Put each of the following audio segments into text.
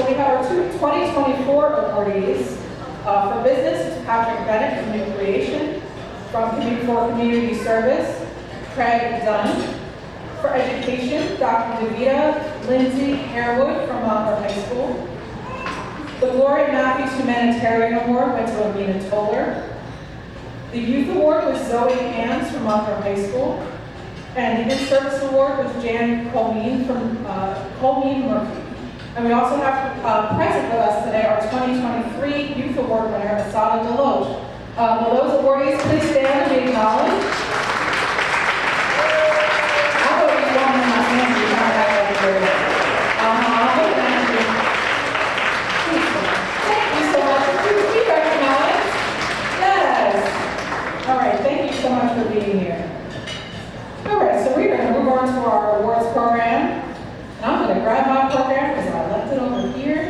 we have our 2024 awardees. For business, it's Patrick Bennett from New Creation. For community service, Craig Dunn. For education, Dr. Davida Lindsay Harewood from Montclair High School. The Gloria Matthews Humanitarian Award went to Amina Toller. The Youth Award was Zoe Hams from Montclair High School. And the In-Service Award was Jan Colleen from Colleen Murphy. And we also have present with us today our 2023 Youth Award winner, Asada Deloge. Will those awardees please stand and be acknowledged? I thought you wanted my hand to be kind of back over there. Thank you so much. Please be recognized. Yes. All right, thank you so much for being here. All right, so we're going to move on to our awards program. And I'm going to grab my program because I left it over here.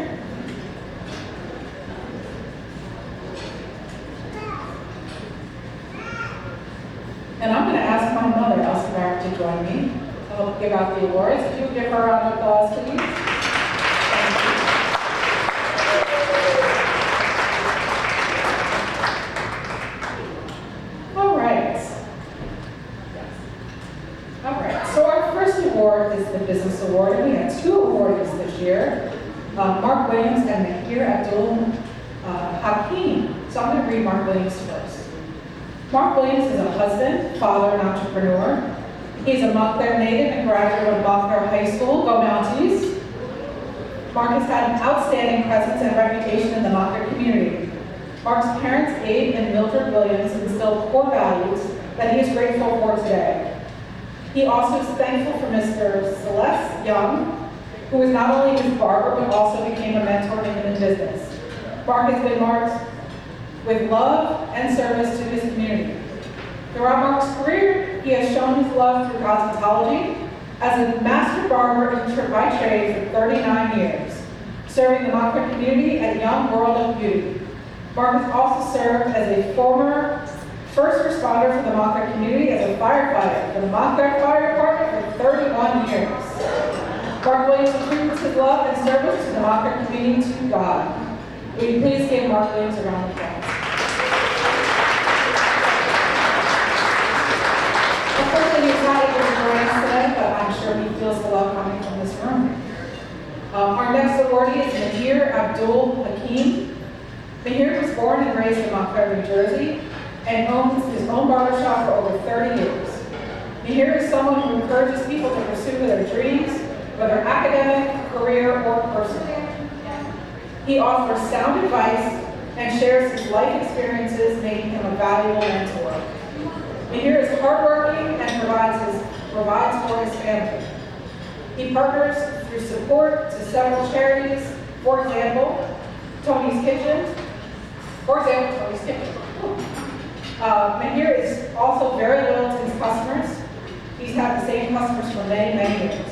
And I'm going to ask my mother, Elsa Barrett, to join me. I'll give out the awards. If you give her a round of applause, please. All right, so our first award is the Business Award, and we had two awardees this year, Mark Williams and Mahir Abdul Hakim. So I'm going to read Mark Williams first. Mark Williams is a husband, father, and entrepreneur. He's a Montclair native and graduate of Montclair High School. Go Mounties! Mark has had an outstanding presence and reputation in the Montclair community. Mark's parents, Abe and Mildred Williams, instilled core values that he is grateful for today. He also is thankful for Mr. Celeste Young, who is not only his barber, but also became a mentor to him in business. Mark has been marked with love and service to his community. Throughout Mark's career, he has shown his love through cosmetology as a master barber by trade for 39 years, serving the Montclair community at Young World of Beauty. Mark has also served as a former first responder for the Montclair community as a firefighter for the Montclair Fire Department for 31 years. Mark Williams attributes his love and service to the Montclair community to God. Will you please give Mark Williams a round of applause? Unfortunately, he's not able to join us today, but I'm sure he feels the love coming from this room. Our next awardee is Mahir Abdul Hakim. Mahir was born and raised in Montclair, New Jersey, and owns his own barbershop for over 30 years. Mahir is someone who encourages people to pursue their dreams, whether academic, career, or personal. He offers sound advice and shares his life experiences, making him a valuable mentor. Mahir is hardworking and provides for his family. He partners through support to several charities, for example, Tony's Kitchen. Mahir is also very loyal to his customers. He's had the same customers for many, many years.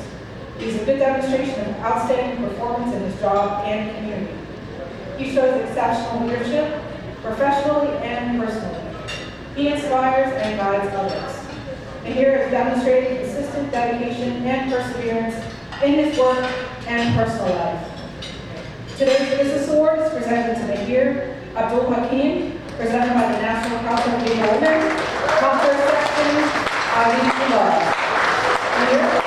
He's a good demonstration of outstanding performance in his job and community. He shows exceptional leadership, professionally and personally. He inspires and guides others. Mahir has demonstrated consistent dedication and perseverance in his work and personal life. Today's Business Award is presented to Mahir Abdul Hakim, presented by the National Council of Legal Women, Montclair Section, Ali Love. Mahir?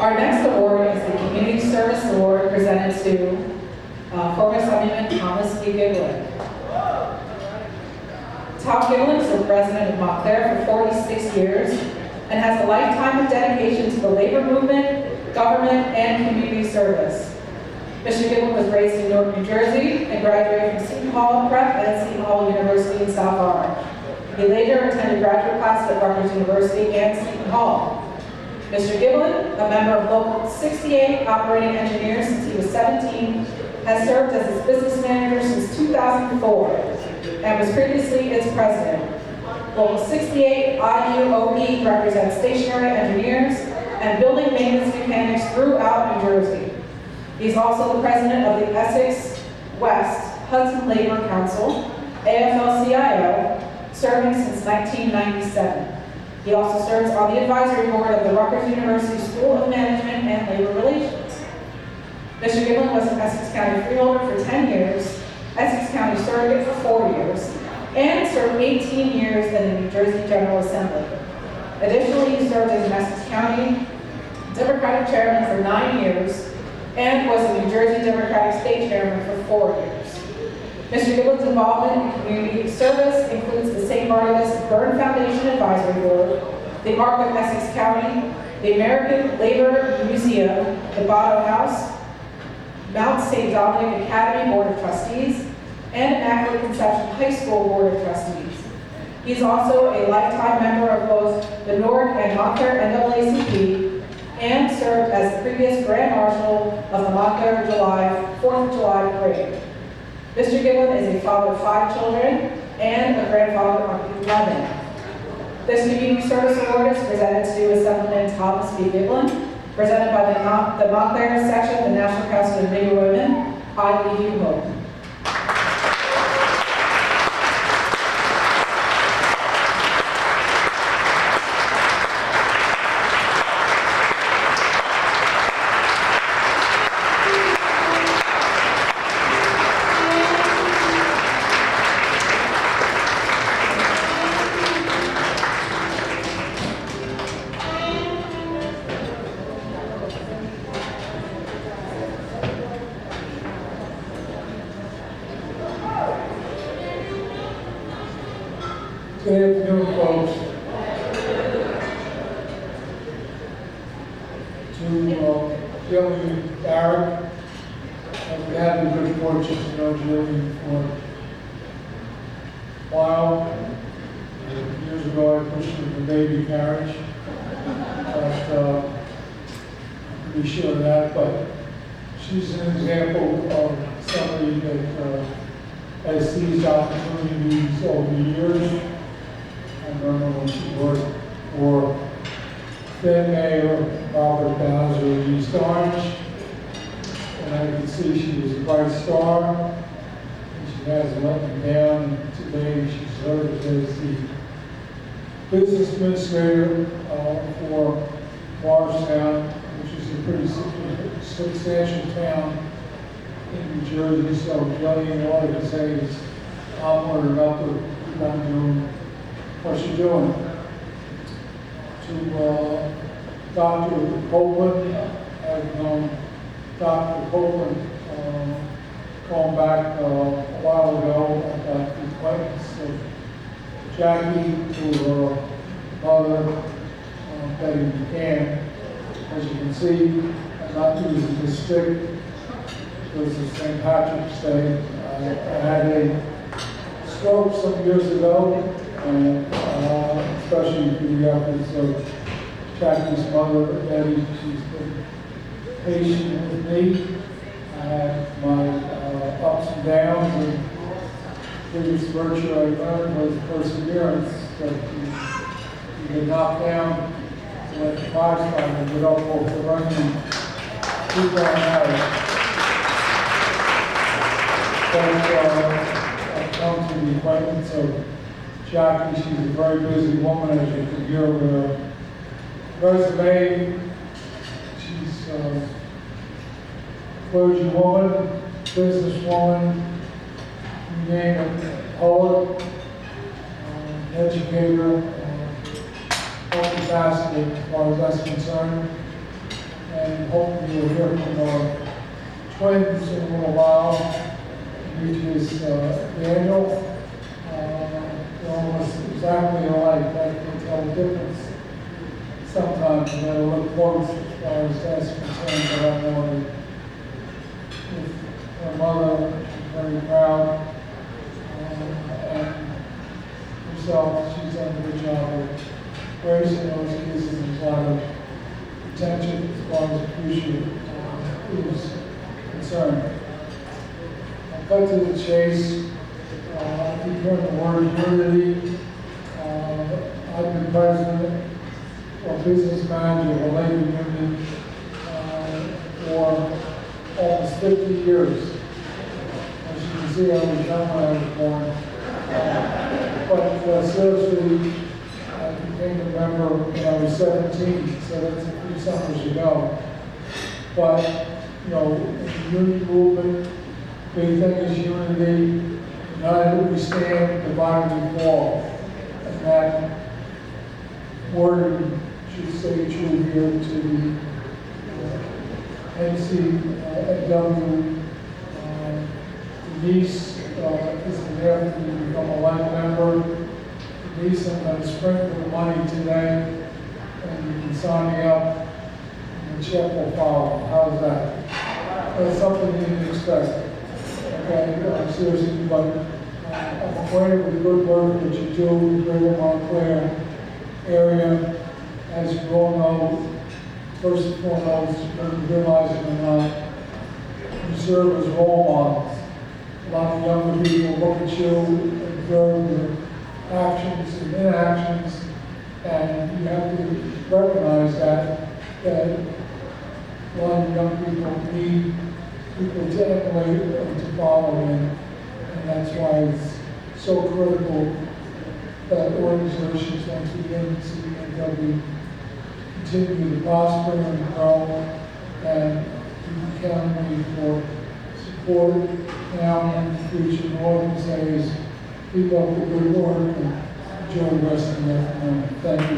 Our next award is the Community Service Award presented to former Assemblyman Thomas E. Giglin. Tom Giglin is a resident of Montclair for 46 years and has a lifetime of dedication to the labor movement, government, and community service. Mr. Giglin was raised in Newark, New Jersey, and graduated from Seton Hall Prep and Seton Hall University in South Orange. He later attended graduate classes at Rutgers University and Seton Hall. Mr. Giblin, a member of Local 68 Operating Engineer since he was 17, has served as its business manager since 2004 and was previously its president. Local 68 IUOE represents stationary engineers and building maintenance mechanics throughout New Jersey. He's also the president of the Essex West Hudson Labor Council, AFL-CIO, serving since 1997. He also serves on the advisory board of the Rutgers University School of Management and Labor Relations. Mr. Giblin was an Essex County freeholder for 10 years, Essex County surrogate for 4 years, and served 18 years in the New Jersey General Assembly. Additionally, he served as an Essex County Democratic Chairman for 9 years and was the New Jersey Democratic State Chairman for 4 years. Mr. Giblin's involvement in community service includes the St. Barnabas Burn Foundation Advisory Board, the Arc of Essex County, the American Labor Museum, the Botto House, Mount St. Dominic Academy Board of Trustees, and Immaculate Conception High School Board of Trustees. He's also a lifetime member of both the Newark and Montclair NAACP and served as the previous Grand Marshal of the Montclair 4th of July Parade. Mr. Giblin is a father of 5 children and a grandfather of 11. This Community Service Award is presented to Assemblyman Thomas B. Giblin, presented by the Montclair section of the National Council of Negro Women. I leave you home. Good afternoon, folks. To Jillian Barrett, we had the good fortune to know Jillian for a while. Years ago, I pushed her to baby carriage. But I'm pretty sure of that. But she's an example of somebody that has seized opportunities over the years. I remember when she worked for then Mayor Robert BASA in East Orange, and I could see she was a bright star, and she hasn't let me down. Today she serves as the business administrator for Morristown, which is a pretty substantial town in New Jersey. So Jillian, all I can say is I'm honored up to keep on doing what you're doing. To Dr. Copeland, I've known Dr. Copeland going back a while ago. I got the acquaintance of Jackie to her mother, Betty McCann. As you can see, I'm not using this stick. This is St. Patrick's Day. I had a stroke some years ago, and especially through the efforts of Jackie's mother, Betty. She's been patient with me. I had my ups and downs, and the biggest virtue I learned was perseverance. That you get knocked down, you let the prize fight and get up off the run and keep going at it. But I've come to the acquaintance of Jackie. She's a very busy woman, as you can hear with her resume. She's a clergy woman, business woman, you name it, poet, educator, multifaceted as far as that's concerned. And hopefully you'll hear from our twins in a little while. Reaches Daniel. They're almost exactly alike. I can tell the difference sometimes. And they'll look close as far as that's concerned, but I know that with her mother, she's very proud. And herself, she's done a good job of raising those kids, and there's a lot of attention as far as appreciated is concerned. I'll cut to the chase. You've heard the word unity. I've been president or business manager of a labor union for almost 50 years. As you can see, I was young when I was born. But seriously, I became a member when I was 17, so that's a few summers ago. But, you know, in the union movement, big thing is unity. United we stand, divided we fall. And that word should stay true here to the NCW. Denise is there to become a life member. Denise, I'm going to sprinkle the money today, and you can sign me up, and the check will follow. How's that? That's something you didn't expect. Okay, seriously, but I'm acquainted with the good work that you do in the greater Montclair area. As you all know, first and foremost, whether you realize it or not, you serve as role models. A lot of younger people look at you, observe your actions and inactions, and you have to recognize that a lot of young people need people to emulate and to follow in, and that's why it's so critical that organizations like the NCW continue to prosper and grow, and you can count on me for support now and in the future. And all I can say is keep up the good work and enjoy the rest of the afternoon. Thank you.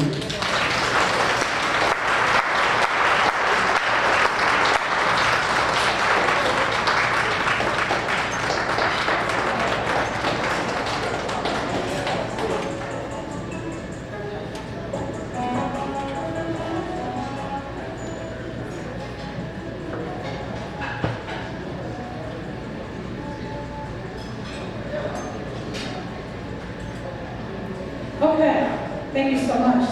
Okay, thank you so much.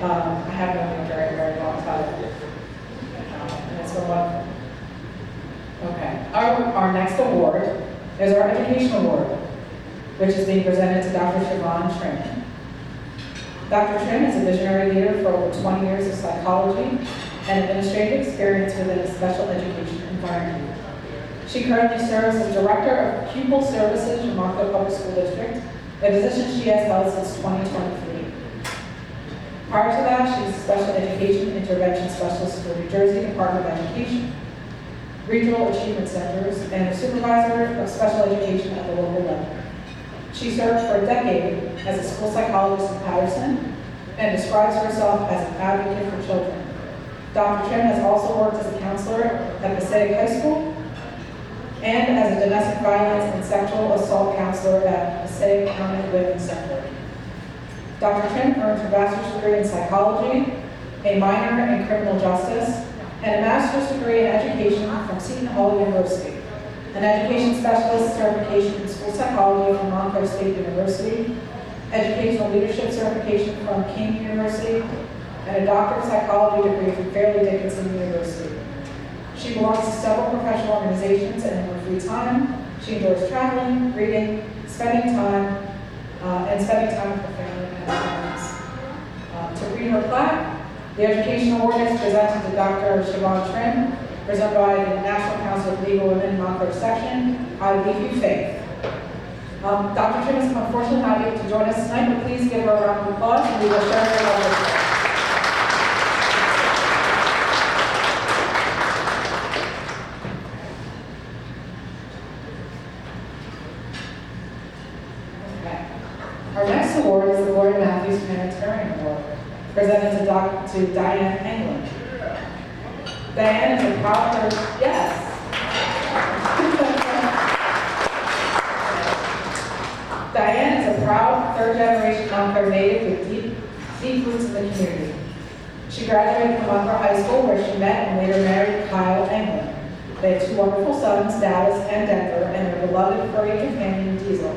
I have known you a very, very long time. And it's been wonderful. Okay, our next award is our Education Award, which is being presented to Dr. Siobhan Trim. Dr. Trim is a visionary leader for over 20 years of psychology and administrative experience within a special education environment. She currently serves as Director of Pupil Services for Montclair Public School District, a position she has held since 2023. Prior to that, she was a Special Education Intervention Specialist for New Jersey Department of Education, Regional Achievement Centers, and a Supervisor of Special Education at the local level. She served for a decade as a school psychologist in Patterson and describes herself as an advocate for children. Dr. Trim has also worked as a counselor at Passaic High School and as a domestic violence and sexual assault counselor at Passaic County Women's Center. Dr. Trim earned her bachelor's degree in psychology, a minor in criminal justice, and a master's degree in education from Seton Hall University, an education specialist certification in school psychology from Montclair State University, educational leadership certification from King University, and a doctorate of psychology degree from Fairleigh Dickinson University. She belongs to several professional organizations, and in her free time, she enjoys traveling, reading, spending time with her family and friends. To read her plaque, the Education Award is presented to Dr. Siobhan Trim, presented by the National Council of Legal Women Montclair Section. I leave you faith. Dr. Trim is unfortunately not able to join us tonight, but please give her a round of applause, and we will share her love. Our next award is the Gloria Matthews Humanitarian Award, presented to Diane England. Diane is a proud Diane is a proud third-generation Montclair native with deep roots in the community. She graduated from Montclair High School, where she met and later married Kyle England. They have two wonderful sons, Dallas and Denver, and their beloved furry companion, Diesel.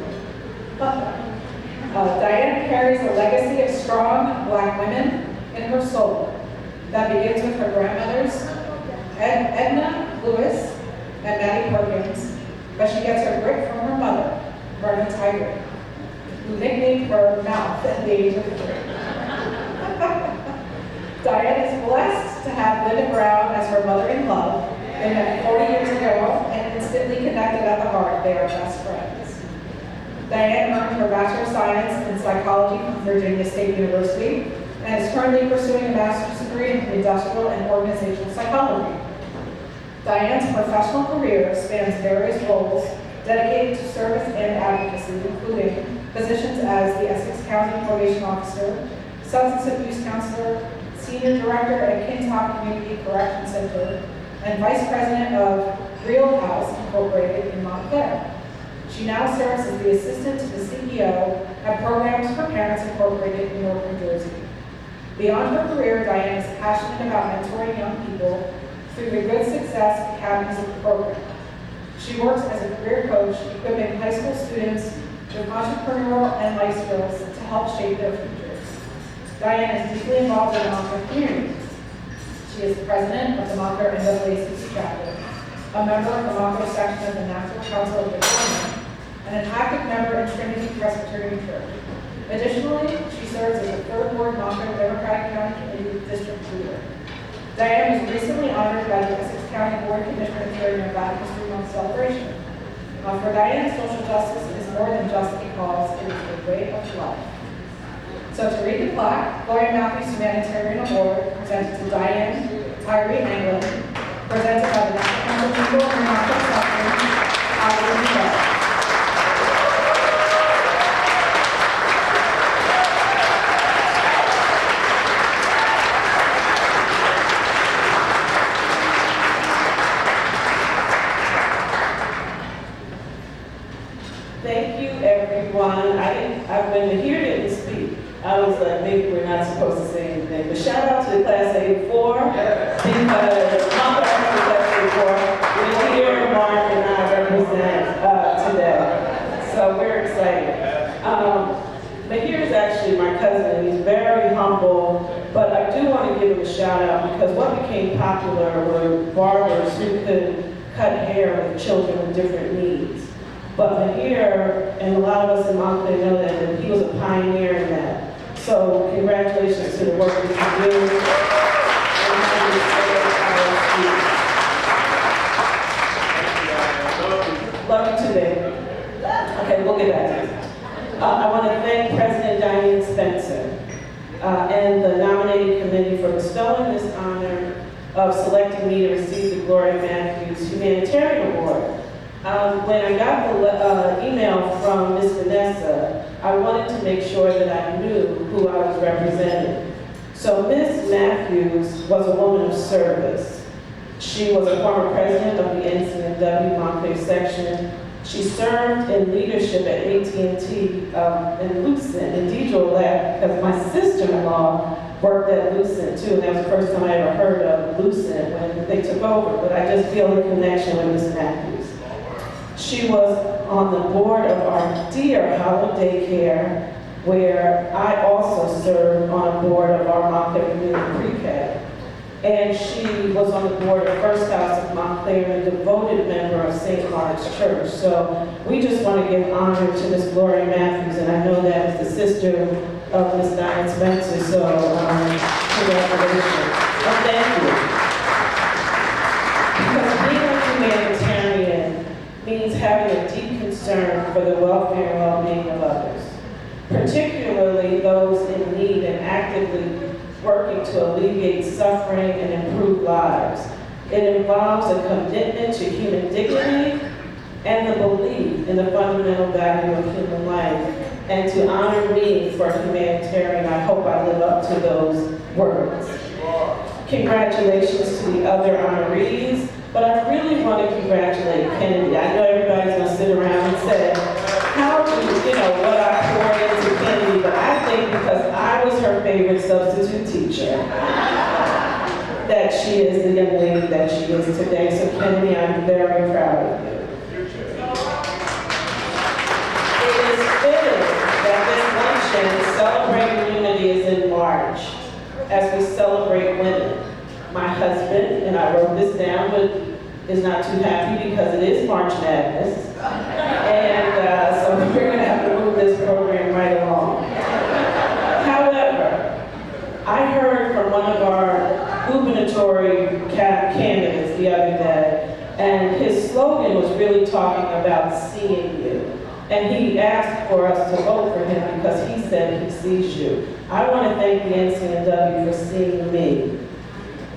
Diane carries a legacy of strong Black women in her soul that begins with her grandmothers, Edna Lewis and Maddie Perkins, but she gets her grit from her mother, Verna Tigert, who nicknamed her Mouth at the age of 3. Diane is blessed to have Linda Brown as her mother-in-law. They met 40 years ago and instantly connected at the heart. They are best friends. Diane earned her Bachelor of Science in Psychology from Virginia State University and is currently pursuing a master's degree in industrial and organizational psychology. Diane's professional career spans various roles dedicated to service and advocacy, including positions as the Essex County Probation Officer, Substance Abuse Counselor, Senior Director at Kintock Community Correction Center, and Vice President of Real House Incorporated in Montclair. She now serves as the assistant to the CEO at Programs for Parents Incorporated in Newark, New Jersey. Beyond her career, Diane is passionate about mentoring young people through the Good Success Academies of the program. She works as a career coach, equipping high school students with entrepreneurial and life skills to help shape their futures. Diane is deeply involved in the Montclair community. She is the president of the Montclair NAACP chapter, a member of the Montclair section of the National Council of Virginia, and an active member in Trinity Presbyterian Church. Additionally, she serves as the third ward Montclair Democratic County Committee District Leader. Diane was recently honored by the Essex County Board of Commissioners during their Black History Month celebration. For Diane, social justice is more than just a cause, it is a way of life. So to read the plaque, Gloria Matthews Humanitarian Award, presented to Diane Tyree England, presented by the National Council of People and Montclair Suffering, Thank you, everyone. When the here didn't speak, I was like, maybe we're not supposed to say anything. But shout out to the Class 84, because Montclair has the Class 84. We're here, Mark and I represent today. So we're excited. Mahir is actually my cousin. He's very humble, but I do want to give him a shout out because what became popular were barbers who could cut hair with children with different needs. But Mahir, and a lot of us in Montclair know that he was a pioneer in that. So congratulations to the work that you do. Love you too, baby. Okay, we'll get back to this. I want to thank President Diane Spencer and the nominating committee for bestowing this honor of selecting me to receive the Gloria Matthews Humanitarian Award. When I got the email from Ms. Vanessa, I wanted to make sure that I knew who I was representing. So Ms. Matthews was a woman of service. She was a former president of the NCNW Montclair section. She served in leadership at AT&T in Lucent, and Deidre laughed because my sister-in-law worked at Lucent too, and that was the first time I ever heard of Lucent when they took over, but I just feel the connection with Ms. Matthews. She was on the board of our dear Hollow Daycare, where I also served on a board of our Montclair Community Pre-K. And she was on the board of First House of Montclair and a devoted member of St. Mark's Church. So we just want to give honor to Ms. Gloria Matthews, and I know that is the sister of Ms. Diane Spencer, so congratulations. And thank you. Because being a humanitarian means having a deep concern for the welfare and well-being of others, particularly those in need, and actively working to alleviate suffering and improve lives. It involves a commitment to human dignity and the belief in the fundamental value of human life. And to honor me for a humanitarian, I hope I live up to those words. Congratulations to the other honorees, but I really want to congratulate Kennedy. I know everybody's going to sit around and say, how do what I poured into Kennedy, but I think because I was her favorite substitute teacher, that she is the young lady that she is today. So Kennedy, I'm very proud of you. It is fitting that this luncheon, Celebrating Unity, is in March. as we celebrate women. My husband, and I wrote this down, but is not too happy because it is March Madness. And so we're going to have to move this program right along. However, I heard from one of our gubernatorial candidates the other day, and his slogan was really talking about seeing you. And he asked for us to vote for him because he said he sees you. I want to thank the NCNW for seeing me.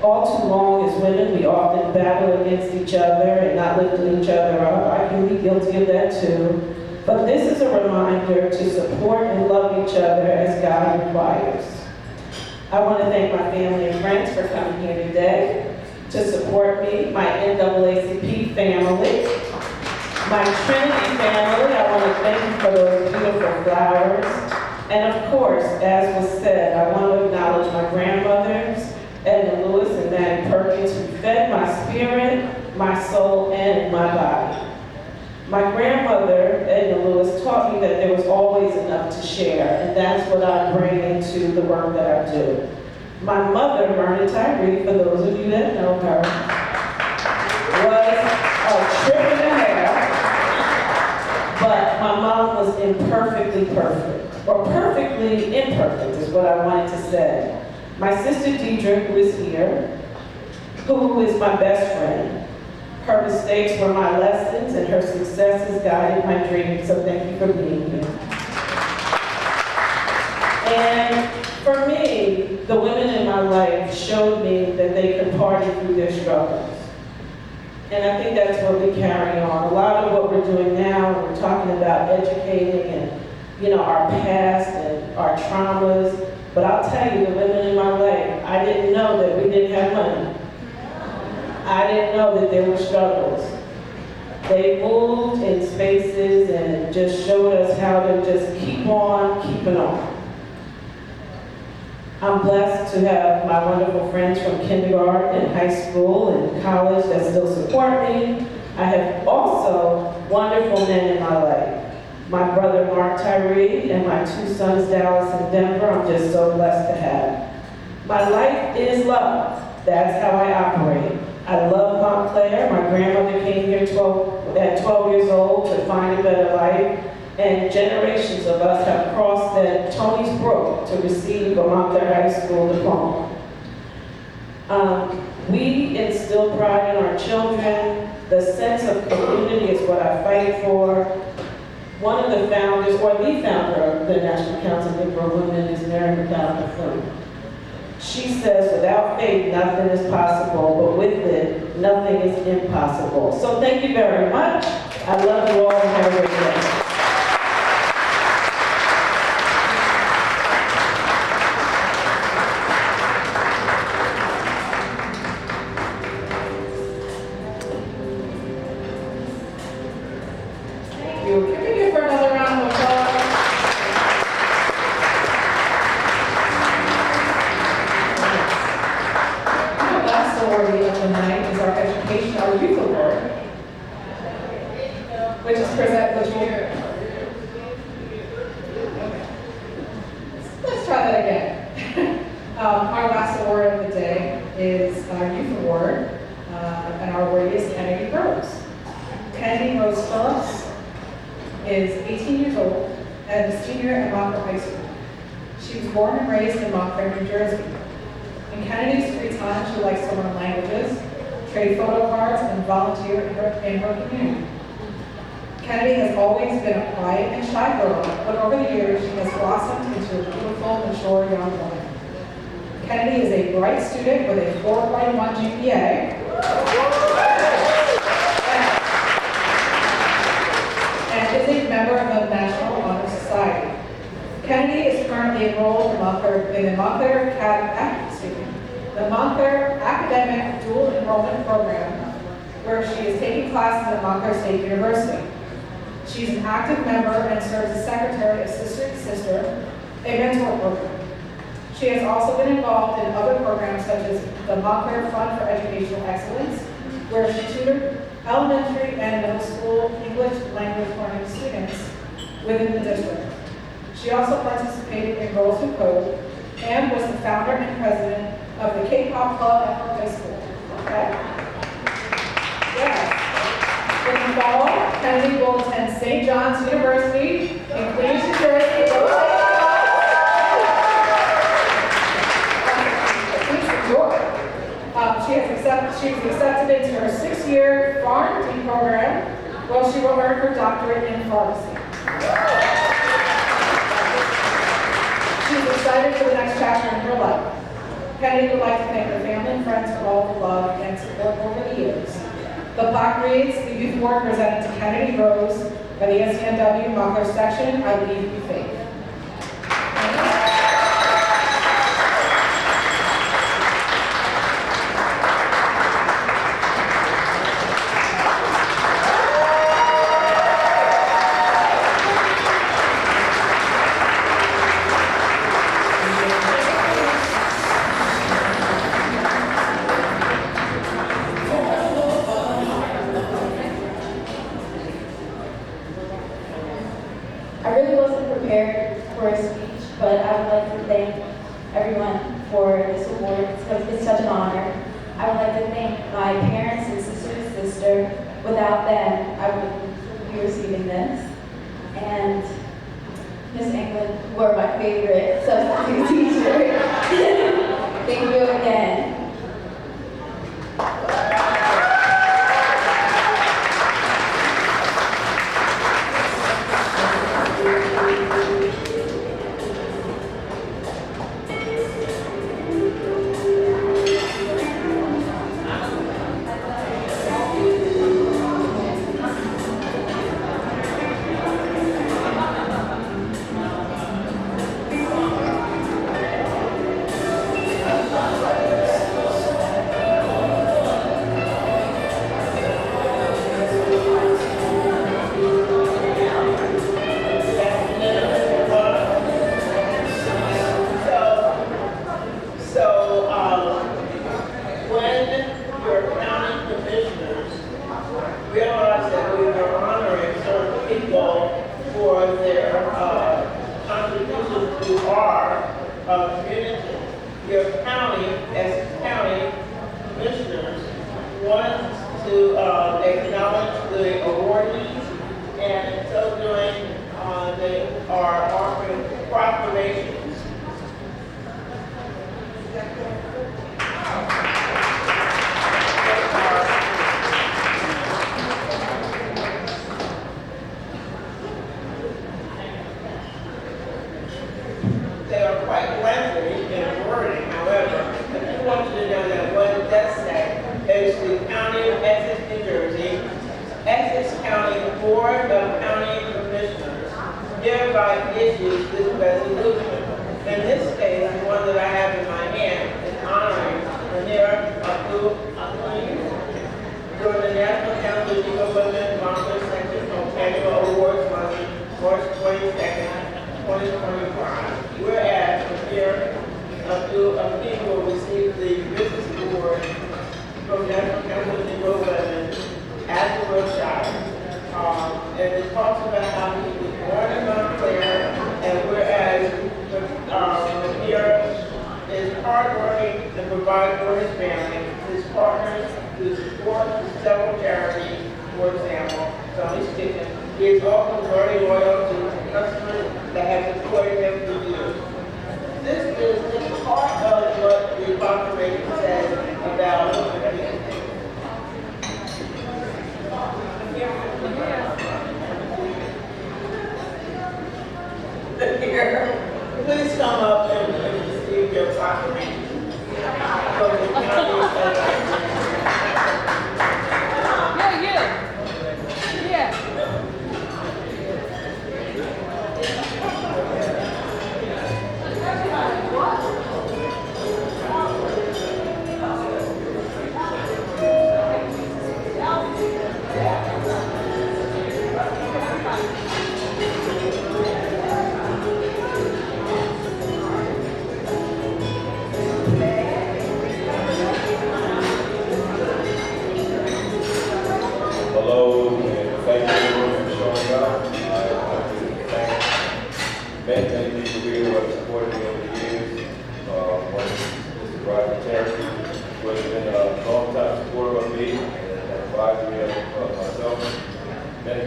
All too long as women, we often battle against each other and not lifting each other up. I can be guilty of that too. But this is a reminder to support and love each other as God requires. I want to thank my family and friends for coming here today to support me, my NAACP family, my Trinity family. I want to thank you for those beautiful flowers. And of course, as was said, I want to acknowledge my grandmothers, Edna Lewis and Nanny Perkins, who fed my spirit, my soul, and my body. My grandmother, Edna Lewis, taught me that there was always enough to share, and that's what I bring into the work that I do. My mother, Myrna Tyree, for those of you that know her, was a trip and a half, but my mom was imperfectly perfect, or perfectly imperfect is what I wanted to say. My sister Deidre, who is here, who is my best friend. Her mistakes were my lessons, and her successes guided my dreams, so thank you for being here. And for me, the women in my life showed me that they could party through their struggles. And I think that's what we carry on. A lot of what we're doing now, we're talking about educating and, our past and our traumas. But I'll tell you, the women in my life, I didn't know that we didn't have money. I didn't know that there were struggles. They moved in spaces and just showed us how to just keep on keeping on. I'm blessed to have my wonderful friends from kindergarten and high school and college that still support me. I have also wonderful men in my life. My brother Mark Tyree and my two sons Dallas and Denver, I'm just so blessed to have. My life is love. That's how I operate. I love Montclair. My grandmother came here at 12 years old to find a better life. And generations of us have crossed that Tony's Brook to receive a Montclair High School diploma. We instill pride in our children. The sense of community is what I fight for. One of the founders, or the founder of the National Council of Negro Women is Mary McDonald. She says, without faith, nothing is possible, but with it, nothing is impossible. So thank you very much. I love you all and have a great day. Let's try that again. Our last award of the day is our Youth Award, and our awardee is Kennedy Rose. Kennedy Rose Phillips is 18 years old and a senior at Montclair High School. She was born and raised in Montclair, New Jersey. In Kennedy's free time, she likes to learn languages, trade photo cards, and volunteer in her community. Kennedy has always been a quiet and shy girl, but over the years she has blossomed into a beautiful, mature young woman. Kennedy is a bright student with a 4.1 GPA and is a member of the National Honor Society. Kennedy is currently enrolled in the Montclair Academic Dual Enrollment Program, where she is taking classes at Montclair State University. She's an active member and serves as secretary of Sister to Sister, a mentor program. She has also been involved in other programs such as the Montclair Fund for Educational Excellence, where she tutored elementary and middle school English language learning students within the district. She also participated in Girls Who Code and was the founder and president of the K-pop club at her high school. Okay? Yes. In the fall, Kennedy will attend St. John's University in Queens, New Jersey. She's accepted into her 6-year pharmacy program, where she will earn her doctorate in pharmacy. She's excited for the next chapter in her life. Kennedy would like to thank her family and friends for all the love and support over the years. The plaque reads, the youth award presented to Kennedy Rose by the SCNW Montclair section, I Believe You Faith. I really wasn't prepared for a speech, but I would like to thank everyone for this award. It's such an honor. I would like to thank my parents and sister. Without them, I wouldn't be receiving this. And Miss England, who are my favorite substitute teacher. Thank you again. And it talks about how he was born in Montclair, and whereas here is hardworking and provide for his family, his partners who support several charities, for example, Tony Stickton. He is also very loyal to customers that have supported him for years. This is part of what the proclamation says about here. Please come up and receive your proclamation. From the county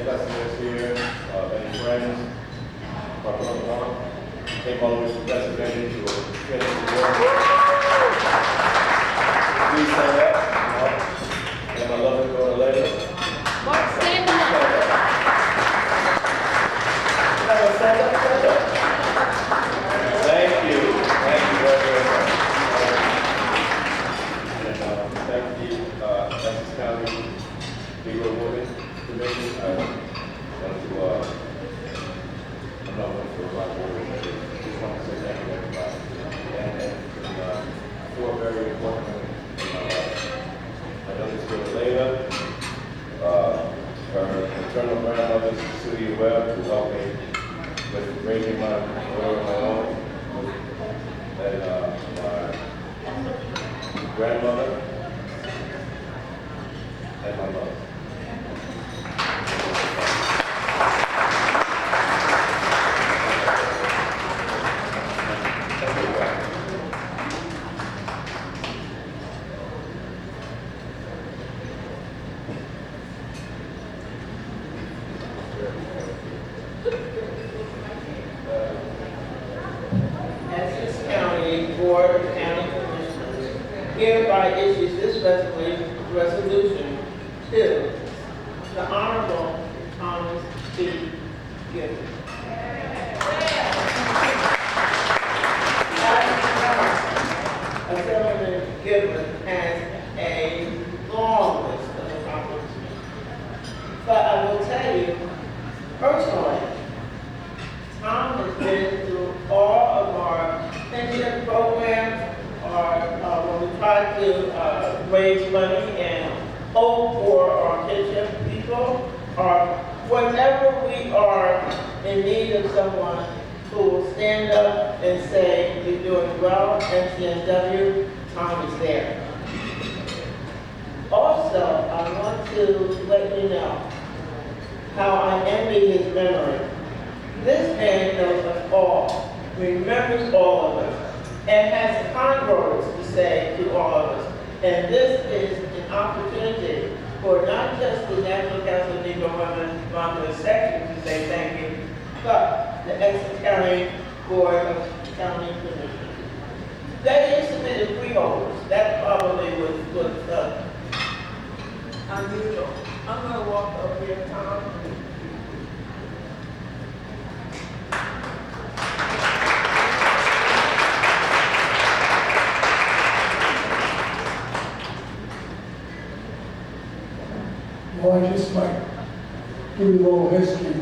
customers here, many friends. My brother Mark came all the way from Pennsylvania to finish the work. Please stand up. And my lovely daughter Leila. Mark, stand up. Thank you. Thank you very much. And thank you, Essex County Negro Women Committee. I want to, I'm not going to provide words, I just want to say thank you, everybody. And four very important women in my life. I know this girl Leila, her maternal grandmother, Cecilia Webb, who helped me with raising my daughter on my own, and my grandmother, and my mother. Essex County Board of County Commissioners hereby issues this resolution to the Honorable Thomas B. Gibbons. Assemblyman Gibbons has a long list of accomplishments. But I will tell you, personally, Tom has been through all of our pension programs, when we try to raise money and hope for our pension people, or whenever we are in need of someone who will stand up and say, you're doing well, NCNW, Tom is there. Also, I want to let you know how I envy his memory. This man knows us all, remembers all of us, and has kind words to say to all of us. And this is an opportunity for not just the National Council of Negro Women Montclair section to say thank you, but the Essex County Board of County Commissioners. They used to be the freeholders. That probably was unusual. I'm going to walk up here, Tom. Well, I just might give you a little history.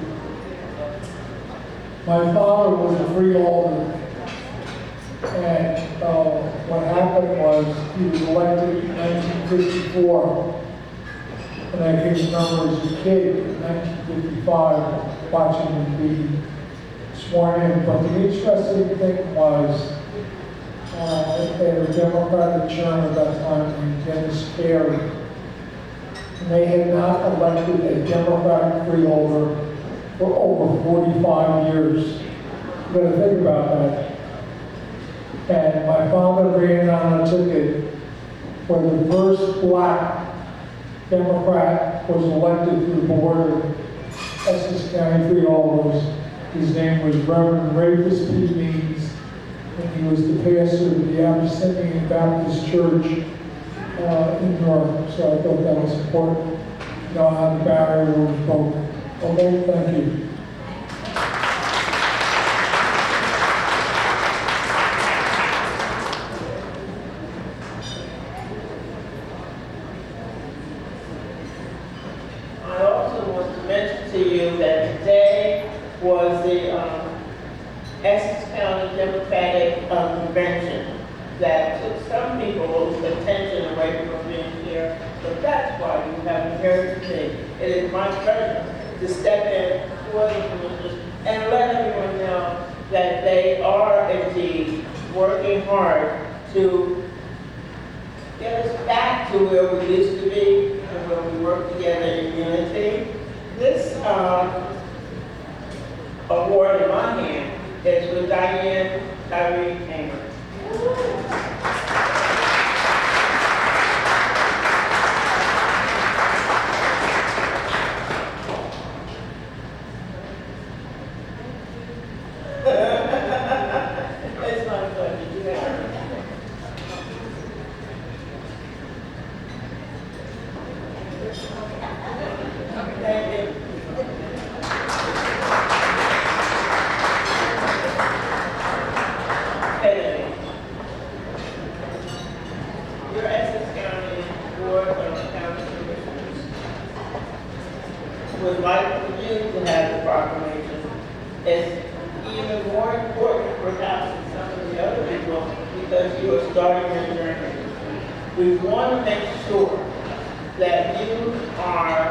My father was a freeholder, and what happened was he was elected in 1954, and I can remember as a kid in 1955 watching him be sworn in. But the interesting thing was they had a Democratic chairman at that time named Dennis Carey. And they had not elected a Democratic freeholder for over 45 years. You gotta think about that. And my father ran on a ticket where the first black Democrat was elected to the board of Essex County Freeholders. His name was Reverend Rufus P. Means, and he was the pastor of the Abyssinian Baptist Church in North. So I thought that was important. You know how the barrier was broken. Okay, thank you. I also want to mention to you that today was the Essex County Democratic Convention that took some people's attention away from being here, but that's why you have me here today. It is my pleasure to step in for the commissioners and let everyone know that they are indeed working hard to get us back to where we used to be and where we work together in unity. This award in my hand is for Diane Tyree Hamer. Board of County Commissioners. Would like for you to have the proclamation. It's even more important perhaps than some of the other people because you are starting your journey. We want to make sure that you are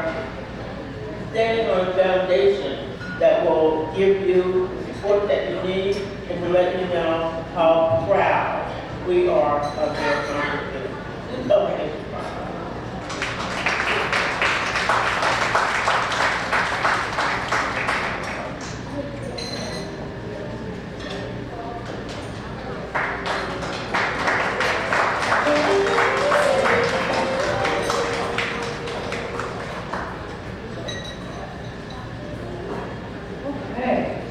standing on a foundation that will give you the support that you need and to let you know how proud we are of your congregation. Just help me make you proud. Okay.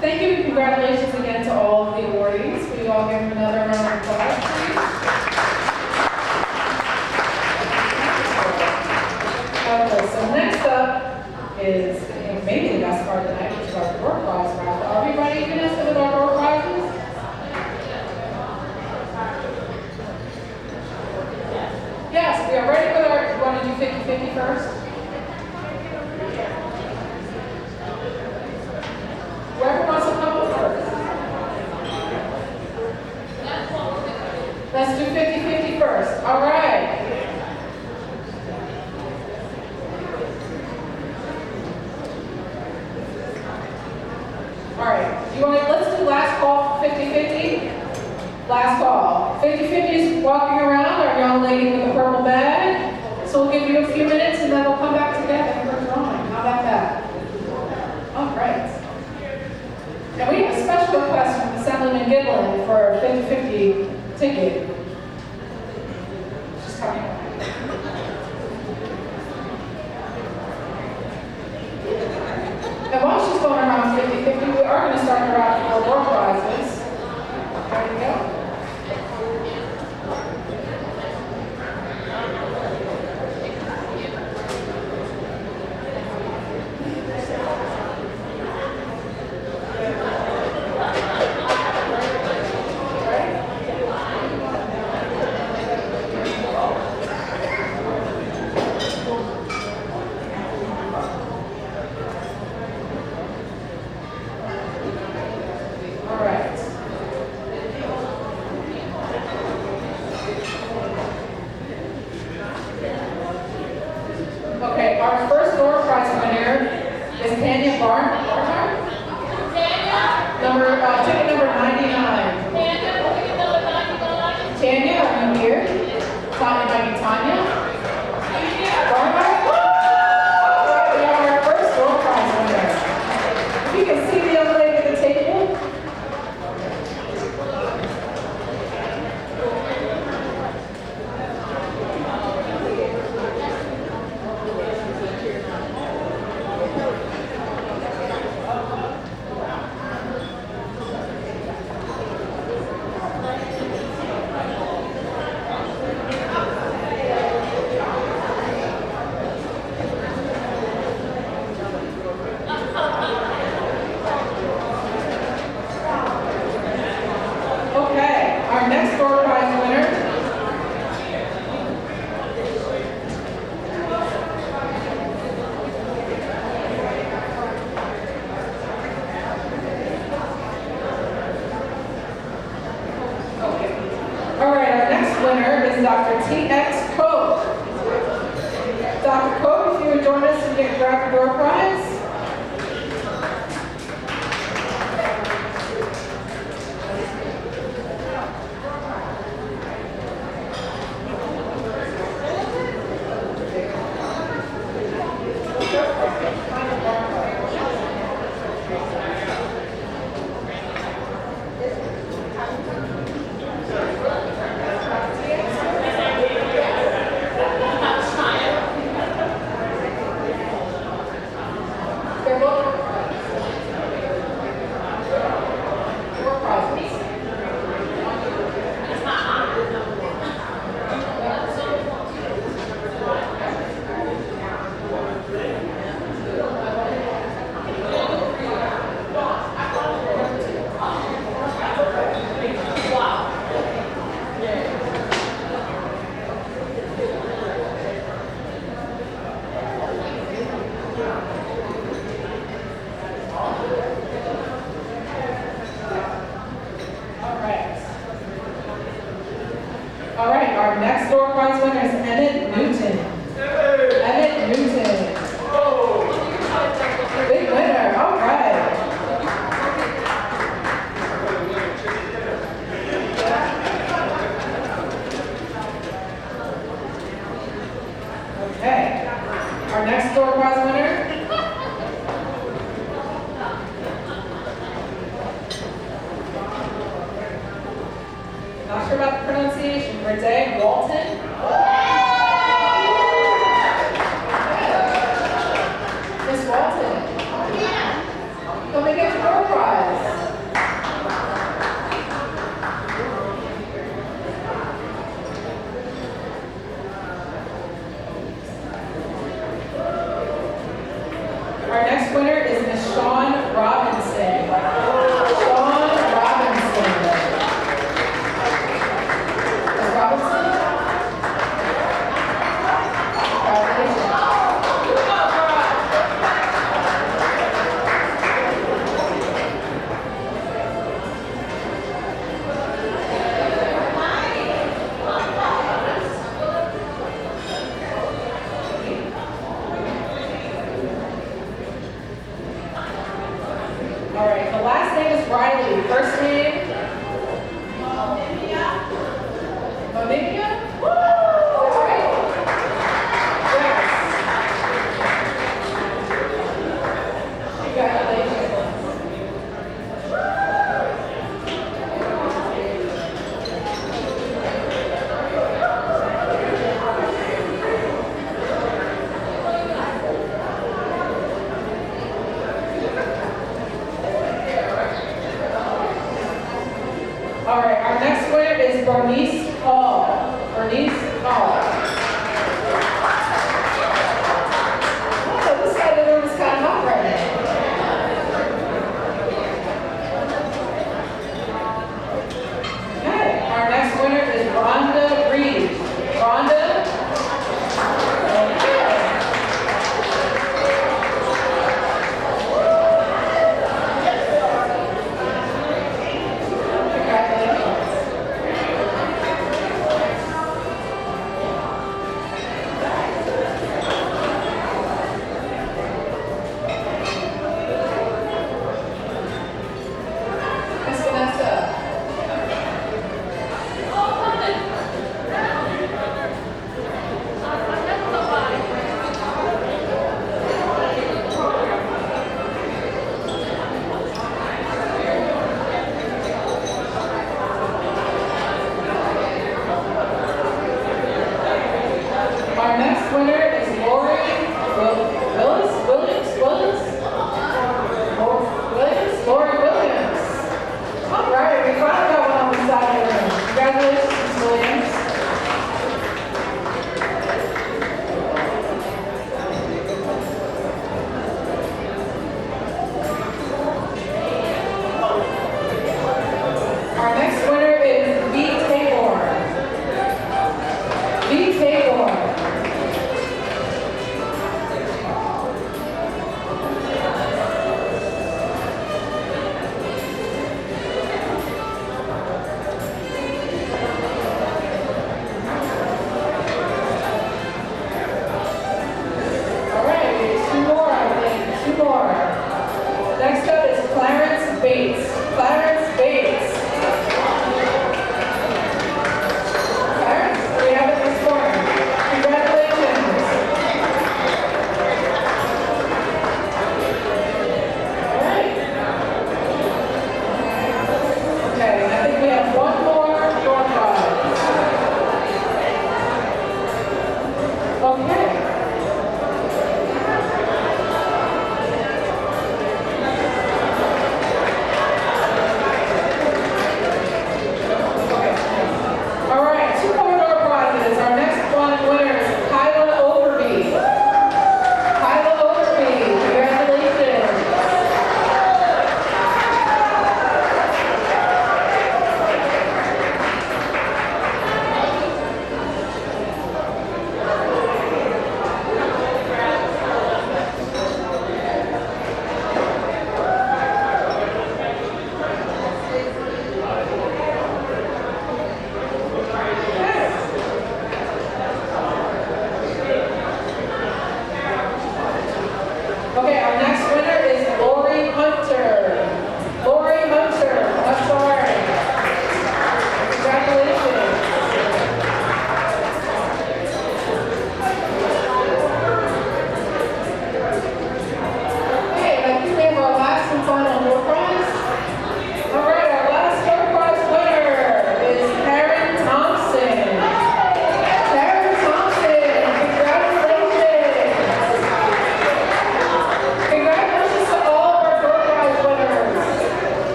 Thank you and congratulations again to all of the awardees. Will you all give them another round of applause, please? Okay, so next up is maybe the best part of the night, which is our door prize raffle. Are we ready, Vanessa, with our door prizes? Yes, we are ready with our, you want to do 50-50 first? Whoever wants to come up first. Let's do 50-50 first. All right. All right. Let's do last call 50-50. Last call. 50-50 is walking around, our young lady with the purple bag. So we'll give you a few minutes and then we'll come back together for drawing. How about that? All right. And we have a special request from Assemblyman Giblin for a 50-50 ticket. She's coming. And while she's going around 50-50, we are going to start her out for door prizes. There you go. Okay, our first door prize winner is Tanya Barnhart. Ticket number 99. Tanya, are you here? Tanya might be Tanya. Barnhart? Alright, we have our first door prize winner. You can see the young lady at the table. Okay, our next door prize winner. Okay. All right, our next winner is Dr. T.X. Koch. Dr. Koch, if you would join us and grab your door prize. All right, our next door prize winner is Emmett Newton. Emmett Newton. Big winner, all right. Okay, our next door prize winner. Not sure about the pronunciation. Renee Walton. Miss Walton. Come and get your door prize. Our next winner is Miss Shawn Robinson. Shawn Robinson. Miss Robinson? Congratulations. All right, the last name is Riley.